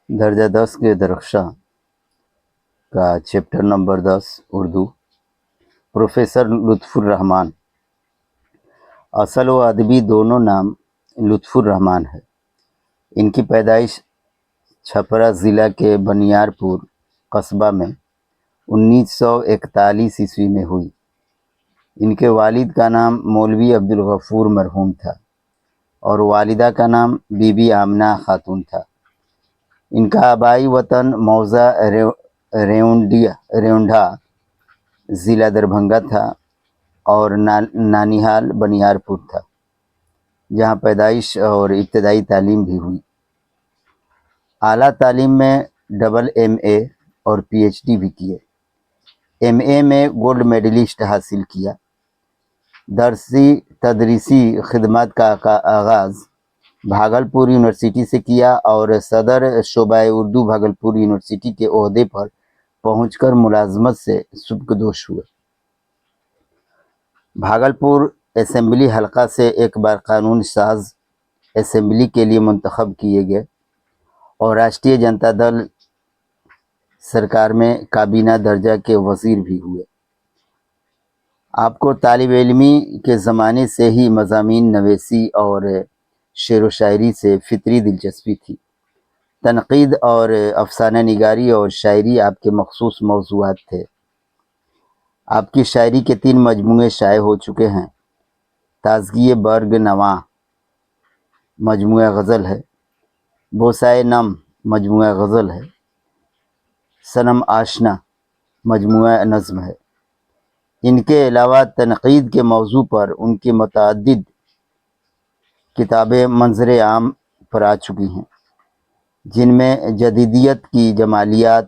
درجہ 10 کے درخشاں کا چیپٹر نمبر 10 اردو، پروفیسر لطف الرحمان۔ اصل و ادبی دونوں نام لطف الرحمان ہے۔ ان کی پیدائش چھپرا ضلع کے بنیار پور قصبہ میں 1941 عیسوی میں ہوئی۔ ان کے والد کا نام مولوی عبدالغفور مرحوم تھا اور والدہ کا نام بی بی آمنہ خاتون تھا۔ ان کا آبائی وطن موضع ریونڈھا ضلع دربھنگہ تھا اور نانیہال بنیار پور تھا، جہاں پیدائش اور ابتدائی تعلیم بھی ہوئی۔ اعلیٰ تعلیم میں AA اور PhD بھی کیے۔ MA میں گولڈ میڈلسٹ حاصل کیا۔ تدریسی خدمات کا آغاز بھاگلپور یونیورسٹی سے کیا اور صدر شعبہ اردو بھاگلپور یونیورسٹی کے عہدے پر پہنچ کر ملازمت سے سبکدوش ہوئے۔ بھاگلپور اسمبلی حلقہ سے ایک بار قانون ساز اسمبلی کے لیے منتخب کیے گئے اور راشٹریہ جنتا دل سرکار میں کابینہ درجہ کے وزیر بھی ہوئے۔ آپ کو طالب علمی کے زمانے سے ہی مضامین نویسی اور شعر و شاعری سے فطری دلچسپی تھی۔ تنقید اور افسانہ نگاری اور شاعری آپ کے مخصوص موضوعات تھے۔ آپ کی شاعری کے 3 مجموعے شائع ہو چکے ہیں۔ تازگی برگ نواں مجموعہ غزل ہے، بوسائے نم مجموعہ غزل ہے، صنم آشنا مجموعہ نظم ہے۔ ان کے علاوہ تنقید کے موضوع پر ان کی متعدد کتابیں منظر عام پر آ چکی ہیں، جن میں جدیدیت کی جمالیات،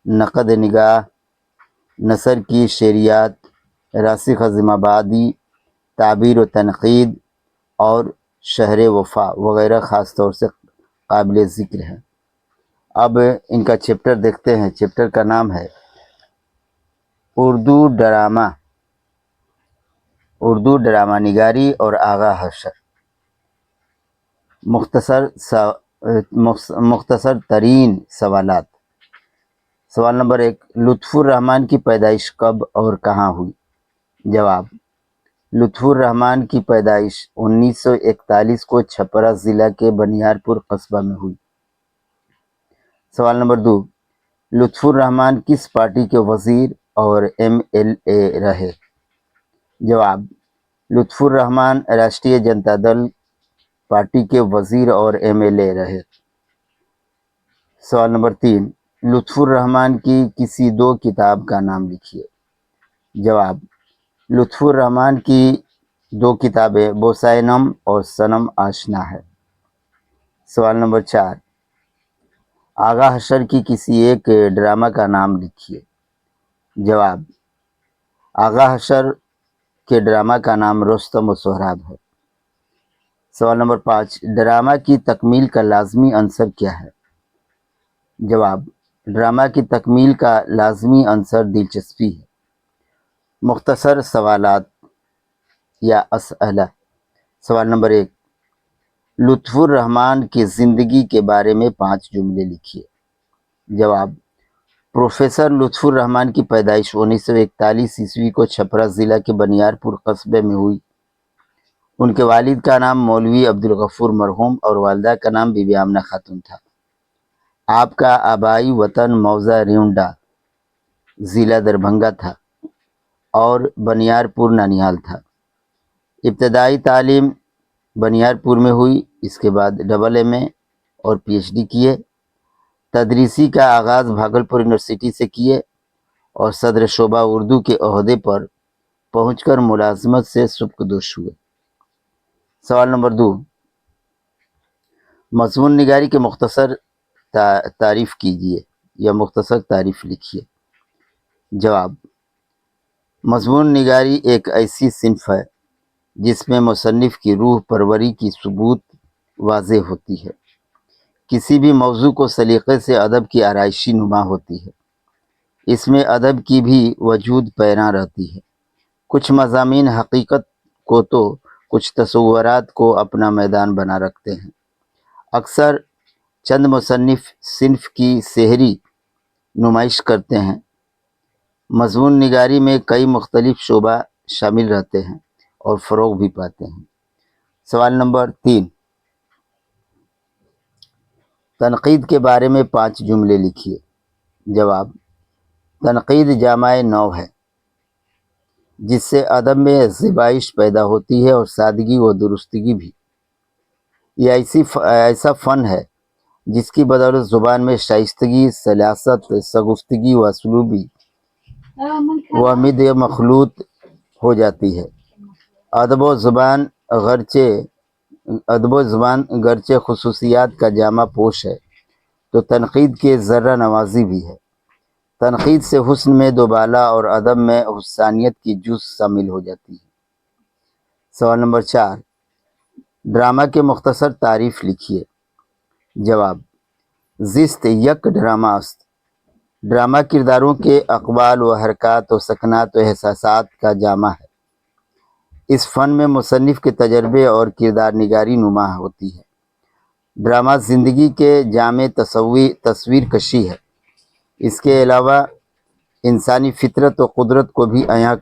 نقد نگاہ، نثر کی شعریات، راسخ عظیم آبادی، تعبیر و تنقید اور شہر وفا وغیرہ خاص طور سے قابل ذکر ہیں۔ اب ان کا چیپٹر دیکھتے ہیں۔ چیپٹر کا نام ہے اردو ڈرامہ نگاری اور آغا حشر۔ مختصر ترین سوالات۔ سوال نمبر 1، لطف الرحمان کی پیدائش کب اور کہاں ہوئی؟ جواب: لطف الرحمان کی پیدائش 1941 کو چھپرا ضلع کے بنیار پور قصبہ میں ہوئی۔ سوال نمبر 2، لطف الرحمان کس پارٹی کے وزیر اور MLA رہے؟ جواب: لطف الرحمان راشٹریہ جنتا دل پارٹی کے وزیر اور MLA رہے۔ سوال نمبر 3، لطف الرحمان کی کسی 2 کتاب کا نام لکھیے۔ جواب: لطف الرحمان کی 2 کتابیں بوسائے نم اور صنم آشنا ہے۔ سوال نمبر 4، آغا حشر کی کسی ایک ڈرامہ کا نام لکھیے۔ جواب: آغا حشر کے ڈرامہ کا نام رستم و سہراب ہے۔ سوال نمبر 5، ڈرامہ کی تکمیل کا لازمی عنصر کیا ہے؟ جواب: ڈرامہ کی تکمیل کا لازمی عنصر دلچسپی ہے۔ مختصر سوالات یا اسئلہ۔ سوال نمبر 1، لطف الرحمان کی زندگی کے بارے میں 5 جملے لکھیے۔ جواب: پروفیسر لطف الرحمان کی پیدائش 1941 عیسوی کو چھپرا ضلع کے بنیار پور قصبے میں ہوئی۔ ان کے والد کا نام مولوی عبدالغفور مرحوم اور والدہ کا نام بی بی آمنہ خاتون تھا۔ آپ کا آبائی وطن موضع ریونڈھا ضلع دربھنگہ تھا اور بنیار پور نانیہال تھا۔ ابتدائی تعلیم بنیار پور میں ہوئی، اس کے بعد AA اور PhD کیے۔ تدریسی کا آغاز بھاگلپور یونیورسٹی سے کیے اور صدر شعبہ اردو کے عہدے پر پہنچ کر ملازمت سے سبکدوش ہوئے۔ سوال نمبر 2، مضمون نگاری کے مختصر تعریف کیجیے یا مختصر تعریف لکھیے۔ جواب: مضمون نگاری ایک ایسی صنف ہے جس میں مصنف کی روح پروری کی ثبوت واضح ہوتی ہے۔ کسی بھی موضوع کو سلیقے سے ادب کی آرائشی نما ہوتی ہے۔ اس میں ادب کی بھی وجود پیراں رہتی ہے۔ کچھ مضامین حقیقت کو تو کچھ تصورات کو اپنا میدان بنا رکھتے ہیں۔ اکثر چند مصنف صنف کی سحری نمائش کرتے ہیں۔ مضمون نگاری میں کئی مختلف شعبہ شامل رہتے ہیں اور فروغ بھی پاتے ہیں۔ سوال نمبر 3، تنقید کے بارے میں 5 جملے لکھیے۔ جواب: تنقید جامع نو ہے جس سے ادب میں زیبائش پیدا ہوتی ہے اور سادگی و درستگی بھی۔ یہ ایسا فن ہے جس کی بدولت زبان میں شائستگی، سلاست، شگفتگی و اسلوبی و مد مخلوط ہو جاتی ہے۔ ادب و زبان گرچہ خصوصیات کا جامع پوش ہے تو تنقید کے ذرہ نوازی بھی ہے۔ تنقید سے حسن میں دوبالا اور ادب میں حسانیت کی جز شامل ہو جاتی ہے۔ سوال نمبر 4، ڈرامہ کے مختصر تعریف لکھیے۔ جواب: زیست یک ڈرامہ است۔ ڈرامہ کرداروں کے اقوال و حرکات و سکنات و احساسات کا جامع ہے۔ اس فن میں مصنف کے تجربے اور کردار نگاری نمایاں ہوتی ہے۔ ڈرامہ زندگی کے جامع تصویر کشی ہے۔ اس کے علاوہ انسانی فطرت و قدرت کو بھی عیاں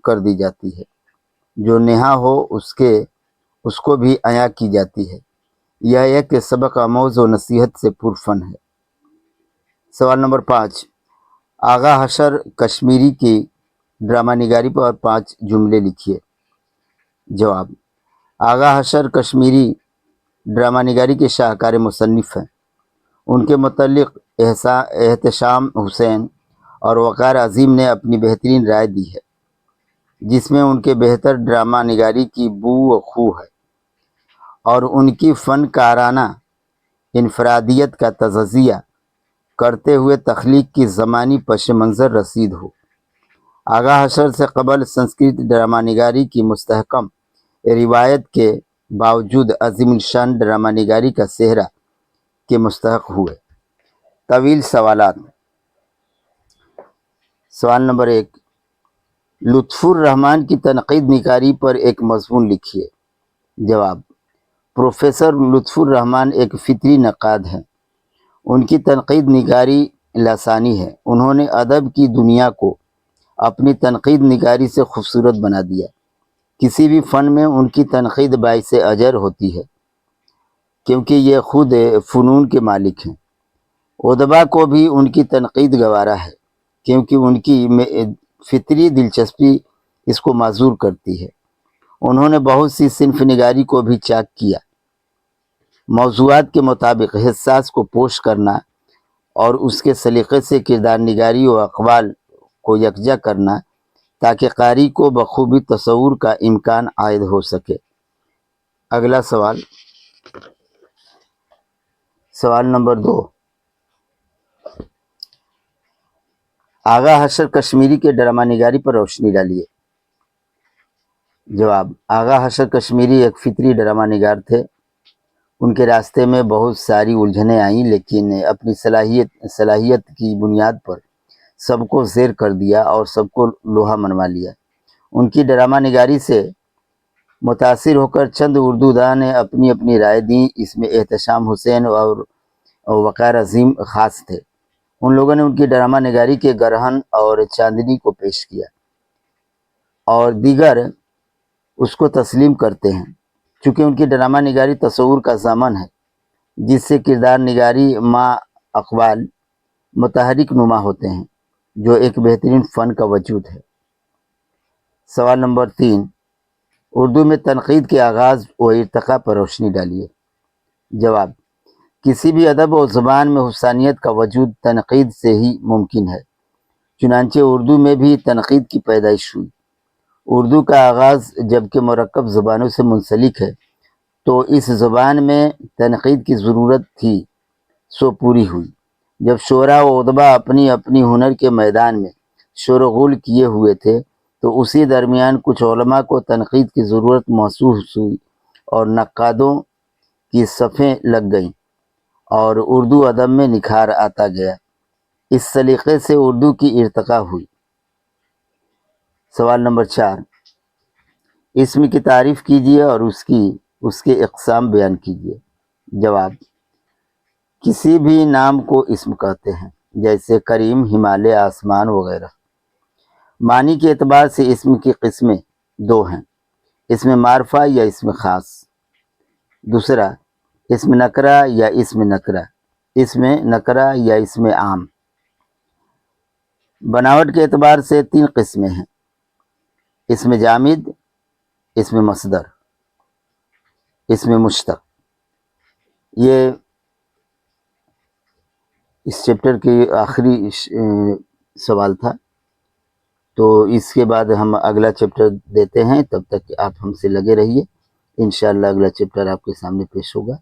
کر دی جاتی ہے۔ جو نہاں ہو اس کو بھی عیاں کی جاتی ہے۔ یہ ایک سبق آموز و نصیحت سے پرفن ہے۔ سوال نمبر 5، آغا حشر کشمیری کی ڈرامہ نگاری پر 5 جملے لکھیے۔ جواب: آغا حشر کشمیری ڈرامہ نگاری کے شاہکار مصنف ہیں۔ ان کے متعلق احتشام حسین اور وقار عظیم نے اپنی بہترین رائے دی ہے، جس میں ان کے بہتر ڈرامہ نگاری کی بو و خو ہے اور ان کی فنکارانہ انفرادیت کا تجزیہ کرتے ہوئے تخلیق کی زمانی پس منظر رسید ہو۔ آغا حشر سے قبل سنسکرت ڈرامہ نگاری کی مستحکم روایت کے باوجود عظیم الشان ڈرامہ نگاری کا سہرا کے مستحق ہوئے۔ طویل سوالات۔ سوال نمبر 1، لطف الرحمن کی تنقید نگاری پر ایک مضمون لکھیے۔ جواب: پروفیسر لطف الرحمن ایک فطری نقاد ہیں۔ ان کی تنقید نگاری لسانی ہے۔ انہوں نے ادب کی دنیا کو اپنی تنقید نگاری سے خوبصورت بنا دیا۔ کسی بھی فن میں ان کی تنقید باعث اجر ہوتی ہے کیونکہ یہ خود فنون کے مالک ہیں۔ ادبا کو بھی ان کی تنقید گوارا ہے کیونکہ ان کی فطری دلچسپی اس کو معذور کرتی ہے۔ انہوں نے بہت سی صنف نگاری کو بھی چاک کیا۔ موضوعات کے مطابق حساس کو پوش کرنا اور اس کے سلیقے سے کردار نگاری و اقوال کو یکجا کرنا تاکہ قاری کو بخوبی تصور کا امکان عائد ہو سکے۔ اگلا سوال، سوال نمبر 2، آغا حشر کشمیری کے ڈرامہ نگاری پر روشنی ڈالیے۔ جواب: آغا حشر کشمیری ایک فطری ڈرامہ نگار تھے۔ ان کے راستے میں بہت ساری الجھنیں آئیں لیکن اپنی صلاحیت کی بنیاد پر سب کو زیر کر دیا اور سب کو لوہا منوا لیا۔ ان کی ڈرامہ نگاری سے متاثر ہو کر چند اردو داں نے اپنی رائے دیں۔ اس میں احتشام حسین اور وقار عظیم خاص تھے۔ ان لوگوں نے ان کی ڈرامہ نگاری کے گرہن اور چاندنی کو پیش کیا اور دیگر اس کو تسلیم کرتے ہیں۔ چونکہ ان کی ڈرامہ نگاری تصور کا ضامن ہے جس سے کردار نگاری ما اقوال متحرک نما ہوتے ہیں، جو ایک بہترین فن کا وجود ہے۔ سوال نمبر 3، اردو میں تنقید کے آغاز و ارتقاء پر روشنی ڈالیے۔ جواب: کسی بھی ادب و زبان میں حسانیت کا وجود تنقید سے ہی ممکن ہے۔ چنانچہ اردو میں بھی تنقید کی پیدائش ہوئی۔ اردو کا آغاز جبکہ مرکب زبانوں سے منسلک ہے تو اس زبان میں تنقید کی ضرورت تھی سو پوری ہوئی۔ جب شعراء و ادبا اپنی ہنر کے میدان میں شور و غل کیے ہوئے تھے تو اسی درمیان کچھ علماء کو تنقید کی ضرورت محسوس ہوئی اور نقادوں کی صفیں لگ گئیں اور اردو ادب میں نکھار آتا گیا۔ اس سلیقے سے اردو کی ارتقاء ہوئی۔ سوال نمبر 4، اسم کی تعریف کیجیے اور اس کے اقسام بیان کیجیے۔ جواب: کسی بھی نام کو اسم کہتے ہیں، جیسے کریم، ہمالیہ، آسمان وغیرہ۔ معنی کے اعتبار سے اسم کی قسمیں دو ہیں، اسم معرفہ یا اسم خاص۔ دوسرا، اسم نکرہ یا اسم نکرہ، اسم نکرہ یا اسم عام۔ بناوٹ کے اعتبار سے تین قسمیں ہیں، اسم جامد، اسم مصدر، اسم مشتق۔ یہ اس چیپٹر کی آخری سوال تھا، تو اس کے بعد ہم اگلا چیپٹر دیتے ہیں، تب تک آپ ہم سے لگے رہیے، انشاءاللہ اگلا چیپٹر آپ کے سامنے پیش ہوگا۔